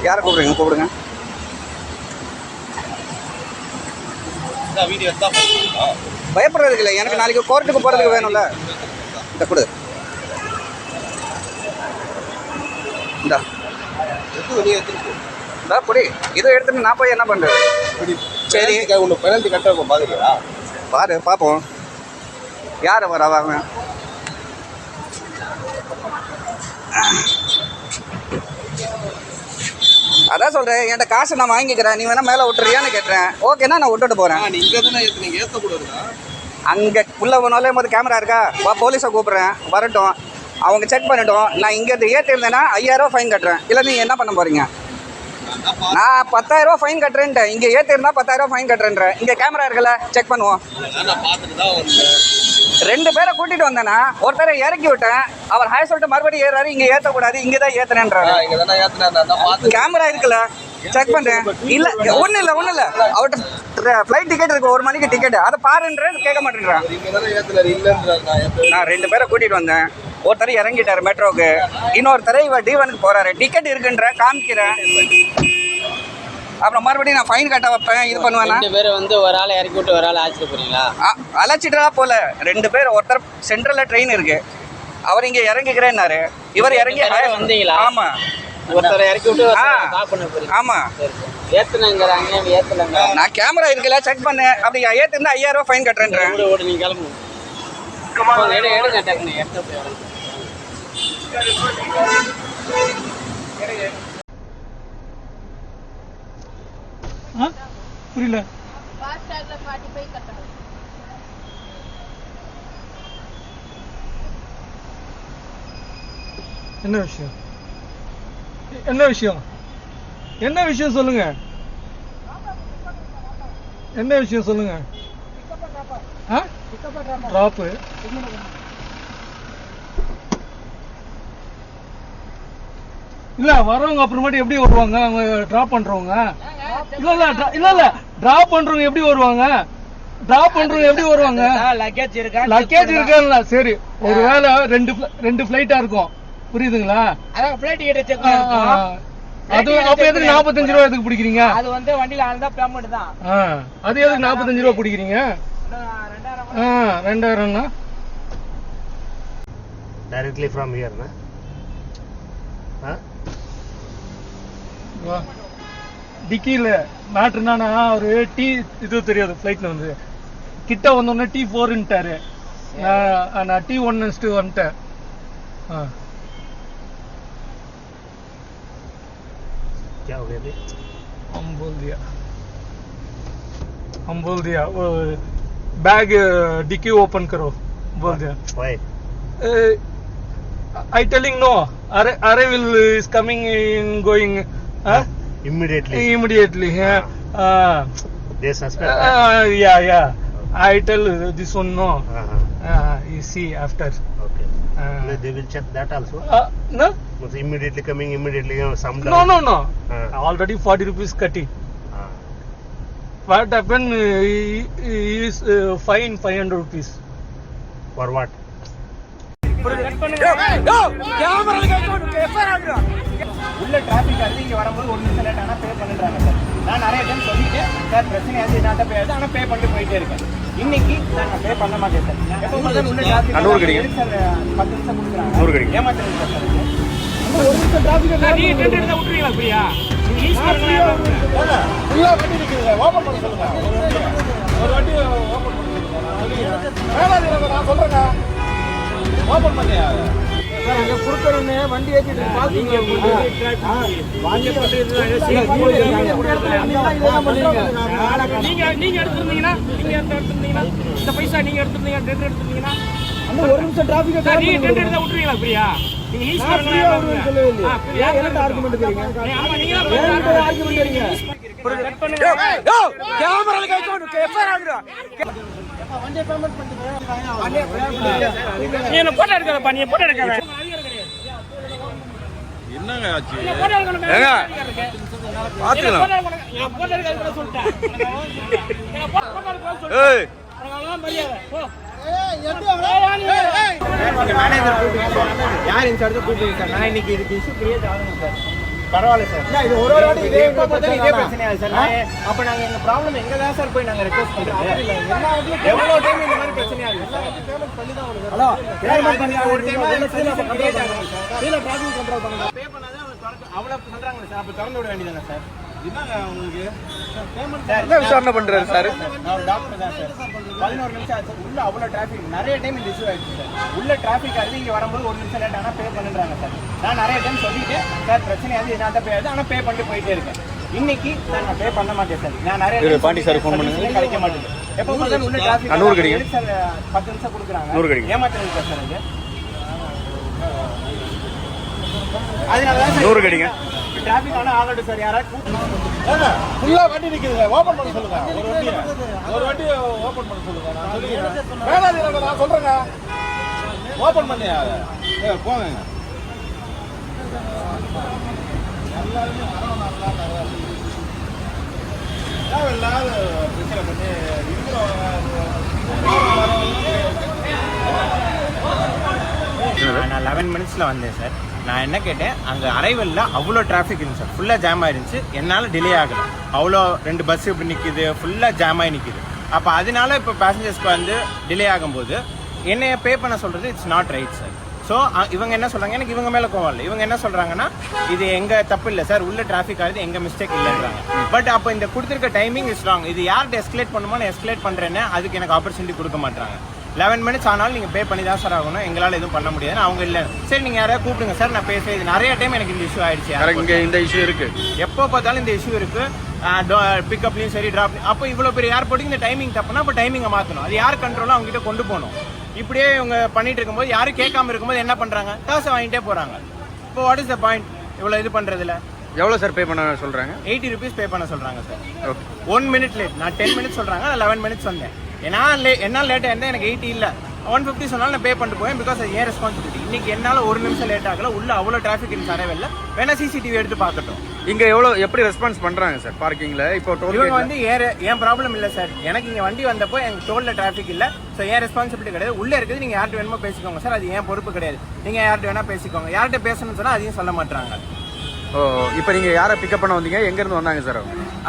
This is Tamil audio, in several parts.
யாரை கூப்பிடுங்க கூப்பிடுங்க. பயப்படுறதுக்கு இல்லை, எனக்கு நாளைக்கு கோர்ட்டுக்கு போகிறதுக்கு வேணும்ல. இந்த கொடு, இந்தா இந்தா பொடி. இதை எடுத்துட்டு நான் போய் என்ன பண்ணுறது? சரி ஒன்று பெனல்ட்டி கட்ட பாக்குறீங்களா? பாரு பார்ப்போம் யார் வர வாங்க. அதான் சொல்கிறேன், என்கிட்ட காசை நான் வாங்கிக்கிறேன், நீ வேணால் மேலே விட்டுறியான்னு கேட்டுறேன். ஓகேண்ணா நான் விட்டுட்டு போகிறேன். இங்கே தானே நீங்கள் ஏற்றக்கூடாதுண்ணா. அங்கே உள்ளே போனாலே போது கேமரா இருக்கா, வா போலீஸை கூப்பிட்றேன் வரட்டும், அவங்க செக் பண்ணிட்டோம். நான் இங்கேருந்து ஏற்றிருந்தேன்னா 5000 ஃபைன் கட்டுறேன். இல்லை நீங்கள் என்ன பண்ண போகிறீங்க? நான் 10000 ஃபைன் கட்டுறேன்ட்டேன். இங்கே ஏற்றிருந்தா 10000 ஃபைன் கட்டுறேன்றேன். இங்கே கேமரா இருக்குல்ல, செக் பண்ணுவோம். 2 பேரை கூட்டிகிட்டு வந்தேன்னா ஒருத்தரை இறக்கி விட்டேன், அவர் ஹாய் சொல்லிட்டு மறுபடியும் ஏறாரு. இங்கே ஏற்றக்கூடாது, இங்கே தான் ஏற்றுறேன்றாரு. கேமரா இருக்குல்ல, செக் பண்ணுறேன். இல்லை ஒன்றும் இல்லை அவர்கிட்ட ஃப்ளைட் டிக்கெட் இருக்குது, 1 மணிக்கு டிக்கெட், அதை பாருன்றேன், கேட்க மாட்டேங்கிறான். நான் 2 பேரை கூட்டிகிட்டு வந்தேன். ஒருத்தர் இறங்கிட்டார் மெட்ரோவுக்கு, இன்னொருத்தர் இவர் D1க்கு போகிறாரு. டிக்கெட் இருக்குன்ற காமிக்கிறேன், அப்புறம் மறுபடியும் நான் ஃபைன் கட்ட வைப்பேன். இது பண்ணுவேன். 2 பேர் வந்து ஒரு ஆளை இறக்கி விட்டு ஒரு ஆளை அழைச்சிட்டு போறீங்களா? அழைச்சிட்டா போல 2 பேர். ஒருத்தர் சென்ட்ரலில் ட்ரெயின் இருக்கு, அவர் இங்கே இறங்கிக்கிறேன்னாரு, இவர் இறங்கி வந்தீங்களா? ஆமாம், ஒருத்தரை இறக்கி விட்டு ஸ்டாப் பண்ண போறீங்க. ஆமாம் ஏத்துனங்கிறாங்க, ஏத்தலங்க. நான் கேமரா இருக்குல்ல, செக் பண்ணு. அப்படி ஏற்றுந்தா 5000 ஃபைன் கட்டுறேன்றேன். ஓடு நீங்க கிளம்புங்க. எடுங்க டக்குனு எடுத்து போய் புரியல. என்ன விஷயம்? என்ன விஷயம்? என்ன விஷயம் சொல்லுங்க. என்ன விஷயம் சொல்லுங்க. டிராப்பு இல்ல, வரவங்க அப்புறமேட்டு எப்படி வருவாங்க? அவங்க டிராப் பண்றவங்க இல்ல டிராப் பண்றவங்க எப்படி வருவாங்க? டிராப் பண்றவங்க எப்படி வருவாங்க? லக்கேஜ் இருக்கா? சரி, ஒருவேளை 2 ஃபிளைட்டா இருக்கும், புரியுதுங்களா? அது அப்ப எதுக்கு 45 ரூபா எதுக்கு பிடிக்கிறீங்க? அது வந்து வண்டியில ஆனதா பேமெண்ட் தான். அது எதுக்கு 45 ரூபா பிடிக்கிறீங்க? 2000 டைரக்ட்லி ஃப்ரம் ஹியர் நா. டிக்கில மேட்ருனா ஒரு டீ இது தெரியாது. ஃபிளைட்ல வந்து கிட்ட வந்தோடனே T4ன்ட்டாரு. நான் T1 நினைச்சிட்டு வந்துட்டேன். हम बोल दिया वो बैग डिक्की ओपन करो बोल दिया. Why? I telling no. Are will is coming in going immediately. They suspect. Yeah. I tell this one no. You see after. Okay. They will check that also. No. Immediately coming, immediately some down. No. Already 40 rupees cutting. What happened? He is fine 500 rupees. For what? உள்ள டிராபிக் ஆகுது, இங்க வரும்போது 1 நிமிஷம் லேட் ஆனா பே பண்ணிடுறாங்க சார். நான் நிறைய டைம் சொல்லிட்டேன் சார், பிரச்சனை ஆகுது என்னாட்ட பே ஆகுது, ஆனால் பே பண்ணிட்டு போயிட்டே இருக்கேன். இன்னைக்கு சார் நான் பே பண்ண மாட்டேன் சார். எப்போ முதல்ல உள்ள டிராபிக் சார் 10 நிமிஷம் கொடுக்குறாங்க, ஏமாத்துறீங்க சார். 1 நிமிஷம் டிராபிக் நீ டெண்டர் எடுத்து விட்டுறீங்களா? பிரியா ப்ளீஸ் பண்ணுங்க. ஃபுல்லா வண்டி இருக்குங்க, ஓபன் பண்ண சொல்லுங்க. ஒரு வண்டி ஓபன் பண்ணுங்க. நான் சொல்றேங்க, ஓபன் பண்ணியா சார். குடுக்கறனே வண்டி ஏத்திட்டு பாத்தீங்க. வாங்கி பண்றது நீங்க எடுத்துறீங்கன்னா இந்த பைசா நீங்க எடுத்துறீங்க, டெண்டர் எடுத்துறீங்கன்னா அந்த 1 நிமிஷம் டிராபிக் சார். நீங்க டெண்டர் எடுத்து விட்டுறீங்களா? பிரியா நீங்க லீஸ் பண்ணுங்க. அவரு சொல்லவே இல்லையே. என்ன ஆர்குமென்ட் கேக்குறீங்க? ஆமா நீங்க என்ன ஆர்குமென்ட் கேக்குறீங்க? கட் பண்ணுங்க. கேமரால கேட்கணும். எஃப்ஐஆர் ஆகுறா. வண்டி பேமெண்ட் பண்ணிட்டு நீ என்ன போட்டோ எடுக்கறப்பா? நீ போட்டோ எடுக்கற என்னங்க ஆச்சு? ஏங்க பாத்துக்கலாம். நான் போட்டோ எடுக்கற சொல்லிட்டேன். நான் போட்டோ எடுக்கற சொல்லிட்டேன். ஏய் அவங்கலாம் மரியாதை போ. மேனேஜர் கூப்பிட்டு யார் இன்சார்ஜ் கூப்பிட்டு சார். நான் இன்னைக்கு இதுக்கு இஷ்யூ கிரியேட் ஆகணும் சார். பரவாயில்ல சார். இது ஒரு வாட்டி இதே பிரச்சனையா சார்? அப்ப நாங்க எங்க ப்ராப்ளம் எங்க தான் சார் போய் நாங்க ரெக்வெஸ்ட் பண்றது? எவ்வளவு டைம் இந்த மாதிரி பிரச்சனை ஆகுது? பேமெண்ட் பண்ணி தான் உங்களுக்கு. ஹலோ, பேமெண்ட் பண்ணி ஒரு டைம் கம்ப்ளீட் ஆகும் சார். கீழ டிராஃபிக் கண்ட்ரோல் பண்ணுங்க. பே பண்ணாதான் அவ்வளவு சொல்றாங்க சார். அப்ப திறந்து விட வேண்டியதானே சார்? இதுதான் உங்களுக்கு பேமெண்ட். என்ன விசாரணை பண்றாரு சார்? நான் ஒரு டாக்டர் தான் சார். 11 நிமிஷம் ஆச்சு. உள்ள அவ்வளவு டிராஃபிக் நிறைய டைம் இந்த இஷ்யூ ஆயிடுச்சு சார். உள்ள டிராஃபிக் ஆகுது, இங்க வரும்போது 1 நிமிஷம் லேட் ஆனா பே பண்ணுறாங்க சார். நான் நிறைய டைம் சொல்லிட்டு சார் பிரச்சனையாது நான் தான் பே ஆகுது, ஆனா பே பண்ணிட்டு போயிட்டே இருக்கேன். இன்னைக்கு சார் நான் பே பண்ண மாட்டேன் சார். நான் நிறைய பாண்டி சார் ஃபோன் பண்ணுங்க, கிடைக்க மாட்டேங்குது. எப்போ முதல்ல உள்ள டிராஃபிக் 100 கிடைக்கும் சார். 10 நிமிஷம் கொடுக்குறாங்க, 100 கிடைக்கும். ஏமாத்துறீங்க சார். அது அதனால தான் 100 கிடைக்கும். டிராஃபிக் ஆனா ஆகட்டும் சார். யாராவது ஃபுல்லா வண்டி நிக்குது, ஓபன் பண்ண சொல்லுங்க. ஒரு வண்டி ஓபன் பண்ண சொல்லுங்க. நான் சொல்லிக்கிறேன். வேணாம், நான் சொல்றேங்க. ஓபன் பண்ணி போங்க. தேவையில்லாத பிரச்சனை பண்ணி நான் 11 மினிட்ஸ்ல வந்தேன் சார். நான் என்ன கேட்டேன், அங்கே அரைவல்ல அவ்வளோ டிராஃபிக் இருந்துச்சு சார். ஃபுல்லாக ஜாம் ஆயிருந்துச்சு. என்னால் டிலே ஆகலை. அவ்வளோ 2 பஸ் இப்படி நிற்கிது, ஃபுல்லாக ஜாம் ஆகி நிற்கிது. அப்போ அதனால இப்போ பேசஞ்சர்ஸ்க்கு வந்து டிலே ஆகும்போது என்னைய பே பண்ண சொல்கிறது it's not right sir. So இவங்க என்ன சொல்கிறாங்க, எனக்கு இவங்க மேலே கோவம் இல்லை. இவங்க என்ன சொல்கிறாங்கன்னா, இது எங்கள் தப்பு இல்லை சார், உள்ள டிராஃபிக் ஆகுது, எங்கள் மிஸ்டேக் இல்லைன்றாங்க. பட் அப்போ இந்த கொடுத்துருக்க டைமிங் இஸ் ராங். இது யார்கிட்ட எஸ்கலேட் பண்ணுமோ நான் எஸ்கலேட் பண்ணுறேன்னு அதுக்கு எனக்கு ஆப்பர்ச்சுனிட்டி கொடுக்க மாட்டாங்க. 11 மினிட்ஸ் ஆனாலும் நீங்கள் பே பண்ணி தான் சார் ஆகணும், எங்களால் எதுவும் பண்ண முடியாது. அவங்க இல்லை, சரி நீங்கள் யாராவது கூப்பிடுங்க சார், நான் பேசுகிறேன். இது நிறைய டைம் எனக்கு இந்த இஷ்யூ ஆயிடுச்சு. இங்கே இந்த இஷ்யூ இருக்கு, எப்போ பார்த்தாலும் இந்த இஷ்யூ இருக்கு. பிக்கப்லையும் சரி, ட்ராப். அப்போ இவ்வளோ பெரிய ஏர்போர்ட்டுக்கு இந்த டைமிங் தப்புனா அப்போ டைமிங்கை மாற்றணும். அது யார் கண்ட்ரோலும் அவங்க கிட்ட கொண்டு போகணும். இப்படியே இவங்க பண்ணிட்டு இருக்கும்போது யாரும் கேட்காம இருக்கும்போது என்ன பண்றாங்க, காசை வாங்கிட்டே போறாங்க. இப்போ வாட் இஸ் த பாயிண்ட் இவ்வளோ இது பண்றதுல? எவ்வளோ சார் பே பண்ண சொல்றாங்க? 80 rupees பே பண்ண சொல்றாங்க சார். 1 minute late. நான் 10 minutes சொல்றாங்க, நான் 11 minutes வந்தேன். என்ன லேட்டாக இருந்தால் எனக்கு 80 இல்லை, 150 சொன்னாலும் நான் பே பண்ணிட்டு போவேன். பிகாஸ் அது ஏன் ரெஸ்பான்சிபிலிட்டி. இன்னைக்கு என்னால் 1 நிமிஷம் லேட் ஆகல. உள்ள அவ்வளோ டிராஃபிக் இருந்துச்சு அரைவல்ல. வேணா சிசிடிவி எடுத்து பார்க்கட்டும். இங்க எப்படி ரெஸ்பான்ஸ் பண்றாங்க சார் பார்க்கிங்ல? இப்போ இவங்க வந்து ஏன் ப்ராப்ளம் இல்லை சார். எனக்கு இங்கே வண்டி வந்தப்போ எங்கள் டோல்ல டிராஃபிக் இல்லை. ஸோ ஏன் ரெஸ்பான்சிபிலிட்டி கிடையாது. உள்ளே இருக்குது, நீங்கள் யார்கிட்ட வேணுமோ பேசிக்கோங்க சார். அது ஏன் பொறுப்பு கிடையாது. நீங்கள் யார்கிட்ட வேணா பேசிக்கோங்க. யார்கிட்ட பேசணும்னு சொன்னால் அதையும் சொல்ல மாட்டாங்க. ஓ, இப்போ நீங்கள் யாரை பிக்கப் பண்ண வந்தீங்க? எங்கேருந்து வந்தாங்க சார்?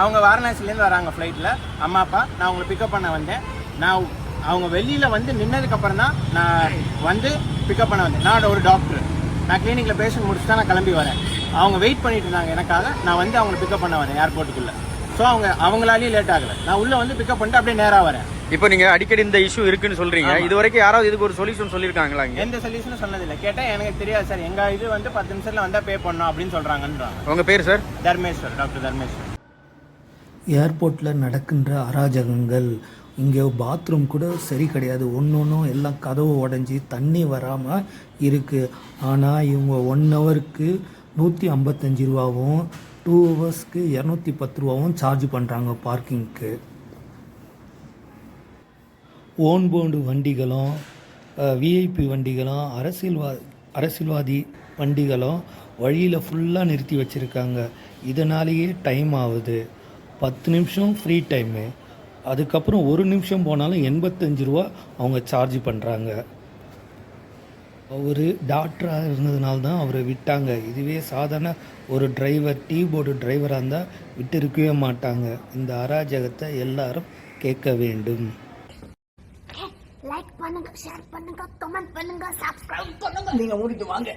அவங்க வாரணாசிலேருந்து வராங்க ஃப்ளைட்டில். அம்மா அப்பா. நான் அவங்களை பிக்கப் பண்ண வந்தேன். நான் அவங்க வெளியில் வந்து நின்னதுக்கப்புறம் தான் நான் வந்து பிக்கப் பண்ண வந்தேன். நான் ஒரு டாக்டர். நான் கிளினிக்கில் பேஷண்ட் முடிச்சுட்டு தான் நான் கிளம்பி வரேன். அவங்க வெயிட் பண்ணிட்டு இருந்தாங்க எனக்காக. நான் வந்து அவங்களை பிக்கப் பண்ண வரேன் ஏர்போர்ட்டுக்குள்ளே. ஸோ அவங்களாலேயும் லேட் ஆகலை. நான் உள்ளே வந்து பிக்கப் பண்ணிட்டு அப்படியே நேராக வரேன். இப்போ நீங்கள் அடிக்கடி இந்த இஷ்யூ இருக்குன்னு சொல்கிறீங்க. இது வரைக்கும் யாராவது இதுக்கு ஒரு சொல்யூஷன் சொல்லியிருக்காங்களா? எந்த சொல்யூஷனும் சொன்னதில்லை. கேட்டால் எனக்கு தெரியாது சார், எங்கள் இது வந்து 10 நிமிஷத்தில் வந்தால் பே பண்ணணும் அப்படின்னு சொல்கிறாங்கன்றாங்க. உங்கள் பேர் சார்? தர்மேஸ்வர், டாக்டர் தர்மேஸ்வர். ஏர்போர்ட்டில் நடக்கின்ற அராஜகங்கள். இங்கே பாத்ரூம் கூட சரி கிடையாது. ஒன்றும் எல்லாம் கதவு உடஞ்சி தண்ணி வராமல் இருக்குது. ஆனால் இவங்க 1 ஹவருக்கு 155 ரூபாவும் 2 ஹவர்ஸ்க்கு 210 ரூபாவும் சார்ஜ் பண்ணுறாங்க பார்க்கிங்க்கு. ஓன்போர்டு வண்டிகளும் விஐபி வண்டிகளும் அரசியல்வாதி வண்டிகளும் வழியில் ஃபுல்லாக நிறுத்தி வச்சுருக்காங்க. இதனாலேயே டைம் ஆகுது. 10 நிமிஷம் ஃப்ரீ டைமு. அதுக்கப்புறம் 1 நிமிஷம் போனாலும் 85 ரூபா அவங்க சார்ஜ் பண்ணுறாங்க. அவர் டாக்டராக இருந்ததுனால தான் அவரை விட்டாங்க. இதுவே சாதாரண ஒரு டிரைவர், டீ போர்டு டிரைவராக இருந்தால் விட்டு இருக்கவே மாட்டாங்க. இந்த அராஜகத்தை எல்லாரும் கேட்க வேண்டும். லைக் பண்ணுங்க, ஷேர் பண்ணுங்க, கமெண்ட் பண்ணுங்க, சப்ஸ்கிரைப் பண்ணுங்க. நீங்க மூடிட்டு வாங்க.